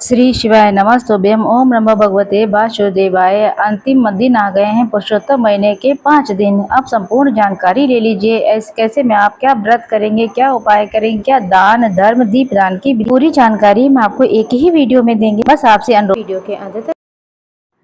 श्री शिवाय नमस्तुभ्यम। ओम नमो भगवते वासुदेवाय। अंतिम दिन आ गए हैं पुरुषोत्तम महीने के 5 दिन। अब संपूर्ण जानकारी ले लीजिए। कैसे में आप क्या व्रत करेंगे, क्या उपाय करेंगे, क्या दान धर्म दीप दान की पूरी जानकारी हम आपको एक ही वीडियो में देंगे। बस आपसे अनुरोध, वीडियो के अंत तक।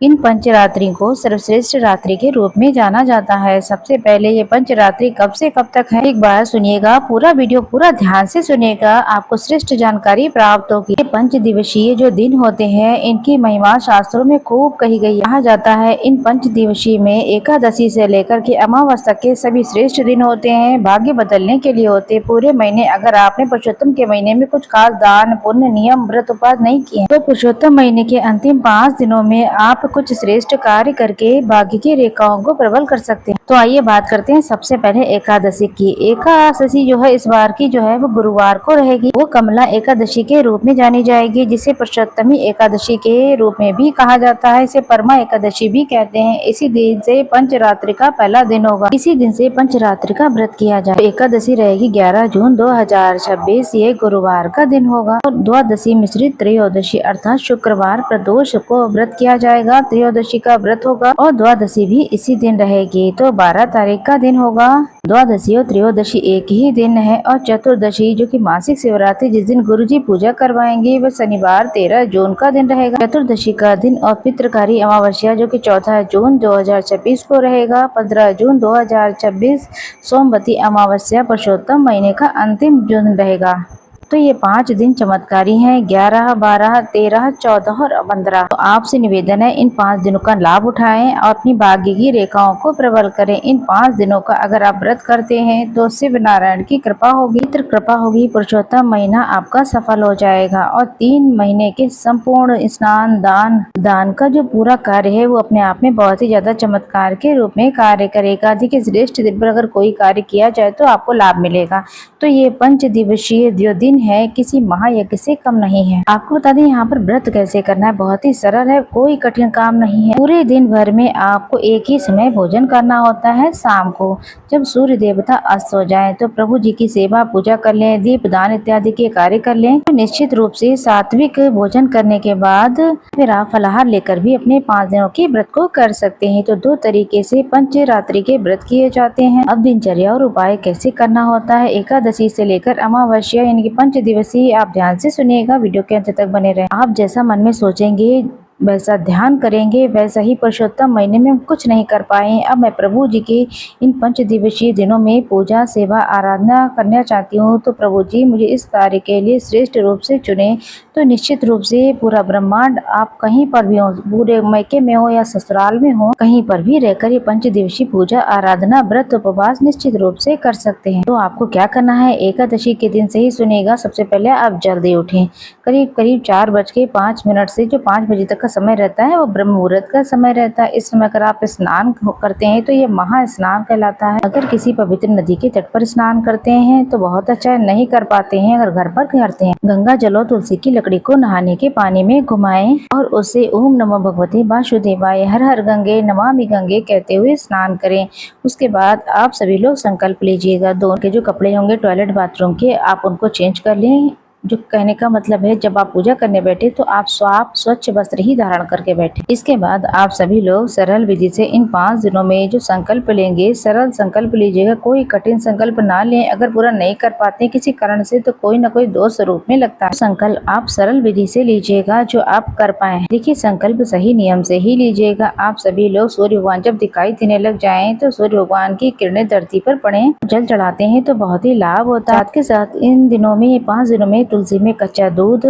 इन पंचरात्रि को सर्वश्रेष्ठ रात्रि के रूप में जाना जाता है। सबसे पहले ये पंचरात्रि कब से कब तक है, एक बार सुनिएगा। पूरा वीडियो पूरा ध्यान से सुनिएगा, आपको श्रेष्ठ जानकारी प्राप्त होगी। ये 5 दिवसीय जो दिन होते हैं, इनकी महिमा शास्त्रों में खूब कही गई। कहा जाता है इन 5 दिवसीय में एकादशी से लेकर के अमावस्या के सभी श्रेष्ठ दिन होते हैं, भाग्य बदलने के लिए होते हैं। पूरे महीने अगर आपने पुरुषोत्तम के महीने में कुछ खास दान पुण्य नियम व्रत उपास नहीं किए तो पुरुषोत्तम महीने के अंतिम 5 दिनों में आप कुछ श्रेष्ठ कार्य करके भाग्य की रेखाओं को प्रबल कर सकते हैं। तो आइए बात करते हैं सबसे पहले एकादशी की। एकादशी जो है इस बार की जो है वो गुरुवार को रहेगी। वो कमला एकादशी के रूप में जानी जाएगी, जिसे पुरुषोत्तमी एकादशी के रूप में भी कहा जाता है। इसे परमा एकादशी भी कहते हैं। इसी दिन से पंचरात्रि का पहला दिन होगा। इसी दिन से पंचरात्रि का व्रत किया जाए। एकादशी रहेगी 11 जून 2026। ये गुरुवार का दिन होगा। और द्वादशी मिश्रित त्रयोदशी अर्थात शुक्रवार प्रदोष को व्रत किया जाएगा। त्रयोदशी का व्रत होगा और द्वादशी भी इसी दिन रहेगी। तो 12 तारीख का दिन होगा। द्वादशी और त्रयोदशी एक ही दिन है। और चतुर्दशी जो कि मासिक शिवरात्रि जिस दिन गुरुजी पूजा करवाएंगे वह शनिवार 13 जून का दिन रहेगा। चतुर्दशी का दिन और पितृकारी अमावस्या जो कि 14 जून 2026 को रहेगा। 15 जून 2026 सोमवती अमावस्या पुरुषोत्तम महीने का अंतिम दिन रहेगा। तो ये 5 दिन चमत्कारी हैं, 11, 12, 13, 14 और 15। तो आपसे निवेदन है इन 5 दिनों का लाभ उठाएं और अपनी भाग्य की रेखाओं को प्रबल करें। इन 5 दिनों का अगर आप व्रत करते हैं तो शिव नारायण की कृपा होगी, पितृ कृपा होगी, पुरुषोत्तम महीना आपका सफल हो जाएगा। और 3 महीने के संपूर्ण स्नान दान का जो पूरा कार्य है वो अपने आप में बहुत ही ज्यादा चमत्कार के रूप में कार्य करेगा। देखिए श्रेष्ठ दिन पर अगर कोई कार्य किया जाए तो आपको लाभ मिलेगा। तो ये 5 दिवसीय जो दिन है किसी महायज्ञ से कम नहीं है। आपको बता दें यहाँ पर व्रत कैसे करना है, बहुत ही सरल है, कोई कठिन काम नहीं है। पूरे दिन भर में आपको एक ही समय भोजन करना होता है। शाम को जब सूर्य देवता अस्त हो जाए तो प्रभु जी की सेवा पूजा कर लें, दीप दान इत्यादि के कार्य कर लें। तो निश्चित रूप से सात्विक भोजन करने के बाद फिर आप फलाहार लेकर भी अपने 5 दिनों के व्रत को कर सकते हैं। तो 2 तरीके से पंचरात्रि के व्रत किए जाते हैं। अब दिनचर्या और उपाय कैसे करना होता है एकादशी से लेकर अमावस्या यानी कि 5 दिवसीय, आप ध्यान से सुनिएगा, वीडियो के अंत तक बने रहें। आप जैसा मन में सोचेंगे वैसा ध्यान करेंगे वैसा ही पुरुषोत्तम महीने में हम कुछ नहीं कर पाए। अब मैं प्रभु जी के इन 5 दिवसीय दिनों में पूजा सेवा आराधना करना चाहती हूँ। तो प्रभु जी मुझे इस कार्य के लिए श्रेष्ठ रूप से चुने। तो निश्चित रूप से पूरा ब्रह्मांड आप कहीं पर भी हो, पूरे मैके में हो या ससुराल में हो, कहीं पर भी रहकर ये 5 दिवसीय पूजा आराधना व्रत उपवास निश्चित रूप से कर सकते हैं। तो आपको क्या करना है एकादशी के दिन से ही सुनिएगा। सबसे पहले आप जल्दी उठें, करीब 4:05 से जो 5 बजे तक समय रहता है वो ब्रह्म मुहूर्त का समय रहता है। इस समय अगर आप स्नान करते हैं तो ये महा स्नान कहलाता है। अगर किसी पवित्र नदी के तट पर स्नान करते हैं तो बहुत अच्छा, नहीं कर पाते हैं अगर घर पर करते हैं, गंगा जल और तुलसी की लकड़ी को नहाने के पानी में घुमाएं और उसे ओम नमो भगवते वासुदेवाय हर हर गंगे नमामि गंगे कहते हुए स्नान करें। उसके बाद आप सभी लोग संकल्प लीजिएगा, दोनों के जो कपड़े होंगे टॉयलेट बाथरूम के आप उनको चेंज कर लें। जो कहने का मतलब है जब आप पूजा करने बैठे तो आप स्वच्छ वस्त्र ही धारण करके बैठे। इसके बाद आप सभी लोग सरल विधि से इन 5 दिनों में जो संकल्प लेंगे सरल संकल्प लीजिएगा, कोई कठिन संकल्प ना लें। अगर पूरा नहीं कर पाते किसी कारण से तो कोई ना कोई दोष स्वरूप में लगता है। संकल्प आप सरल विधि से लीजिएगा जो आप कर पाए। देखिए संकल्प सही नियम से ही लीजिएगा। आप सभी लोग सूर्य भगवान जब दिखाई देने लग जाए तो सूर्य भगवान की किरणें धरती पर पड़े, जल चढ़ाते हैं तो बहुत ही लाभ होता है। साथ के साथ इन दिनों में 5 दिनों में तुलसी में कच्चा दूध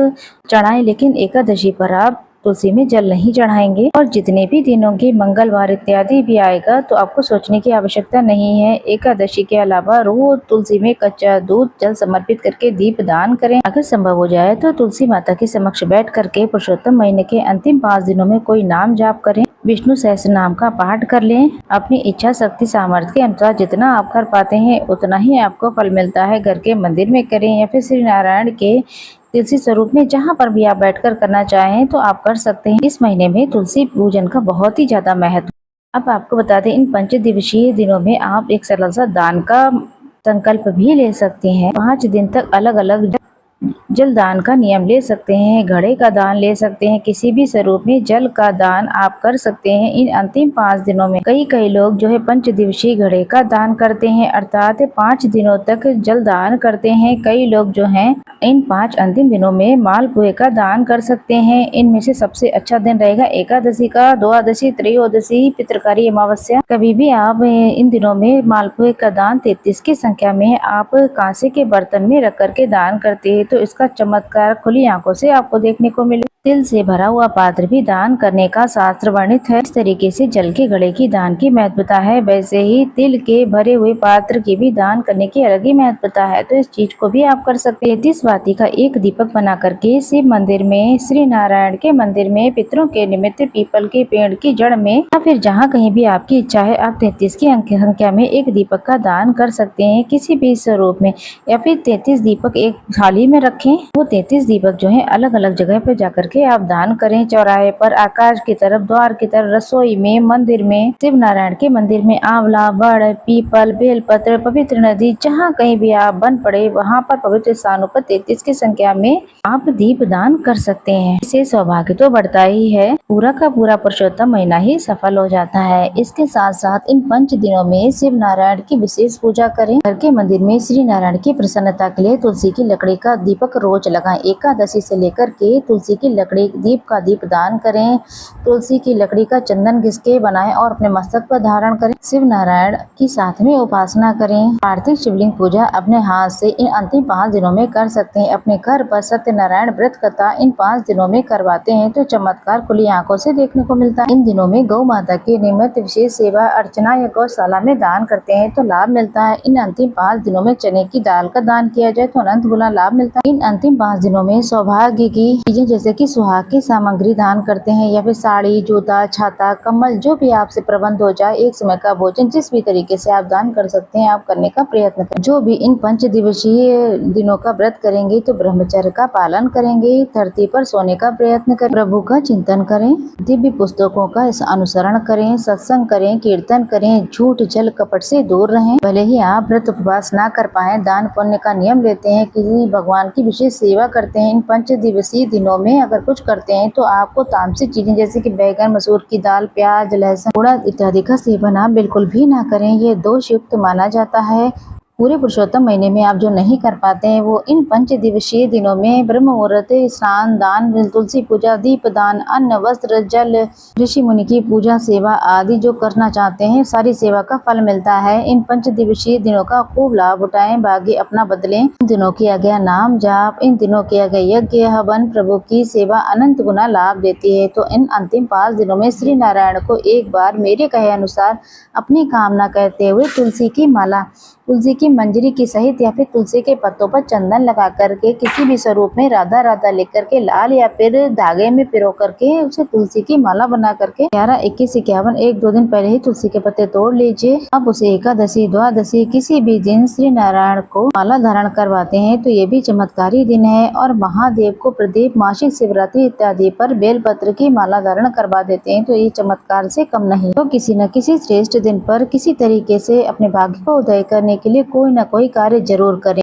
चढ़ाएं, लेकिन एकादशी पर आप तुलसी में जल नहीं चढ़ाएंगे। और जितने भी दिनों के मंगलवार इत्यादि भी आएगा तो आपको सोचने की आवश्यकता नहीं है। एकादशी के अलावा रोज तुलसी में कच्चा दूध जल समर्पित करके दीप दान करें। अगर संभव हो जाए तो तुलसी माता के समक्ष बैठ करके पुरुषोत्तम महीने के अंतिम 5 दिनों में कोई नाम जाप करें, विष्णु सहस्त्र नाम का पाठ कर लें। अपनी इच्छा शक्ति सामर्थ्य के अनुसार जितना आप कर पाते हैं उतना ही आपको फल मिलता है। घर के मंदिर में करें या फिर श्री नारायण के तुलसी स्वरूप में जहाँ पर भी आप बैठकर करना चाहें तो आप कर सकते हैं। इस महीने में तुलसी पूजन का बहुत ही ज्यादा महत्व। अब आपको बता दें इन 5 दिवसीय दिनों में आप एक सरल सा दान का संकल्प भी ले सकते हैं। 5 दिन तक अलग अलग जलदान का नियम ले सकते हैं, घड़े का दान ले सकते हैं, किसी भी स्वरूप में जल का दान आप कर सकते हैं। इन अंतिम 5 दिनों में कई लोग जो है पंचदिवसीय घड़े का दान करते हैं, अर्थात 5 दिनों तक जल दान करते हैं। कई लोग जो हैं इन 5 अंतिम दिनों में मालपुए का दान कर सकते हैं। इनमें से सबसे अच्छा दिन रहेगा एकादशी का, द्वादशी, त्रयोदशी, पितृकारी अमावस्या। कभी भी आप इन दिनों में मालपुए का दान 33 की संख्या में आप कांसे के बर्तन में रख करके दान करते हैं तो इसका चमत्कार खुली आंखों से आपको देखने को मिले। तिल से भरा हुआ पात्र भी दान करने का शास्त्र वर्णित है। इस तरीके से जल के घड़े की दान की महत्वता है, वैसे ही तिल के भरे हुए पात्र की भी दान करने की अलग ही महत्वता है, तो इस चीज को भी आप कर सकते हैं। 33 बाती का एक दीपक बना करके शिव मंदिर में, श्री नारायण के मंदिर में, पितरों के निमित्त पीपल के पेड़ की जड़ में या फिर जहाँ कहीं भी आपकी इच्छा है आप 33 की संख्या में एक दीपक का दान कर सकते हैं किसी भी स्वरूप में, या फिर 33 दीपक एक थाली में रखें। वो 33 दीपक जो है अलग अलग जगह पर जाकर के आप दान करें, चौराहे पर, आकाश की तरफ, द्वार की तरफ, रसोई में, मंदिर में, शिव नारायण के मंदिर में, आंवला, बड़, पीपल, बेलपत्र, पवित्र नदी, जहाँ कहीं भी आप बन पड़े वहाँ पर पवित्र स्थानों पर 33 की संख्या में आप दीप दान कर सकते हैं। इससे सौभाग्य तो बढ़ता ही है, पूरा का पूरा पुरुषोत्तम महीना ही सफल हो जाता है। इसके साथ साथ इन 5 दिनों में शिव नारायण की विशेष पूजा करें। घर के मंदिर में श्री नारायण की प्रसन्नता के लिए तुलसी की लकड़ी का दीपक रोज लगाएं। एकादशी से लेकर के तुलसी की लकड़ी दीप का दीप दान करें। तुलसी की लकड़ी का चंदन घिस के बनाएं और अपने मस्तक पर धारण करें। शिव नारायण की साथ में उपासना करें। आर्थिक शिवलिंग पूजा अपने हाथ से इन अंतिम 5 दिनों में कर सकते हैं। अपने घर पर सत्यनारायण व्रत कथा इन 5 दिनों में करवाते हैं तो चमत्कार खुली आंखों से देखने को मिलता है। इन दिनों में गौ माता के निमित्त विशेष सेवा अर्चना या गौशाला में दान करते हैं तो लाभ मिलता है। इन अंतिम 5 दिनों में चने की दाल का दान किया जाए तो अनंत गुना लाभ मिलता है। इन अंतिम 5 दिनों में सौभाग्य की चीजें जैसे कि सुहाग की सामग्री दान करते हैं या फिर साड़ी, जूता, छाता, कम्बल, जो भी आपसे प्रबंध हो जाए, एक समय का भोजन, जिस भी तरीके से आप दान कर सकते हैं आप करने का प्रयत्न करें। जो भी इन 5 दिवसीय दिनों का व्रत करेंगे तो ब्रह्मचर्य का पालन करेंगे, धरती पर सोने का प्रयत्न करें, प्रभु का चिंतन करें, दिव्य पुस्तकों का अनुसरण करें, सत्संग करें, कीर्तन करें, झूठ छल कपट से दूर रहें। भले ही आप व्रत उपवास ना कर पाए, दान पुण्य का नियम लेते हैं, किसी भगवान की विशेष सेवा करते हैं, इन 5 दिवसीय दिनों में अगर कुछ करते हैं तो आपको तामसिक चीजें जैसे कि बैगन, मसूर की दाल, प्याज, लहसुन, उड़द इत्यादि का सेवन आप बिल्कुल भी ना करें। ये दोष युक्त माना जाता है। पूरे पुरुषोत्तम महीने में आप जो नहीं कर पाते हैं वो इन 5 दिवसीय दिनों में ब्रह्म मुहूर्त, स्नान, दान, तुलसी पूजा, दीप दान, अन्न, वस्त्र, जल, ऋषि मुनि की पूजा, सेवा आदि जो करना चाहते हैं सारी सेवा का फल मिलता है। इन 5 दिवसीय दिनों का खूब लाभ उठाएं, भाग्य अपना बदलें। इन दिनों किया गया नाम जाप, इन दिनों किया गया यज्ञ, हवन, प्रभु की सेवा अनंत गुना लाभ देती है। तो इन अंतिम 5 दिनों में श्री नारायण को एक बार मेरे कहे अनुसार अपनी कामना कहते हुए तुलसी की माला, तुलसी की मंजरी की सहित या फिर तुलसी के पत्तों पर चंदन लगा करके किसी भी स्वरूप में राधा राधा लिख करके लाल या फिर धागे में पिरो करके उसे तुलसी की माला बना करके 11, 21, 51 1-2 दिन पहले ही तुलसी के पत्ते तोड़ लीजिए। अब उसे एकादशी, द्वादशी किसी भी दिन श्री नारायण को माला धारण करवाते हैं तो ये भी चमत्कारी दिन है। और महादेव को प्रदीप, मासिक शिवरात्रि इत्यादि पर बेलपत्र की माला धारण करवा देते हैं तो ये चमत्कार से कम नहीं। तो किसी न किसी श्रेष्ठ दिन पर किसी तरीके से अपने भाग्य को उदय करने के लिए कोई न कोई कार्य जरूर करें।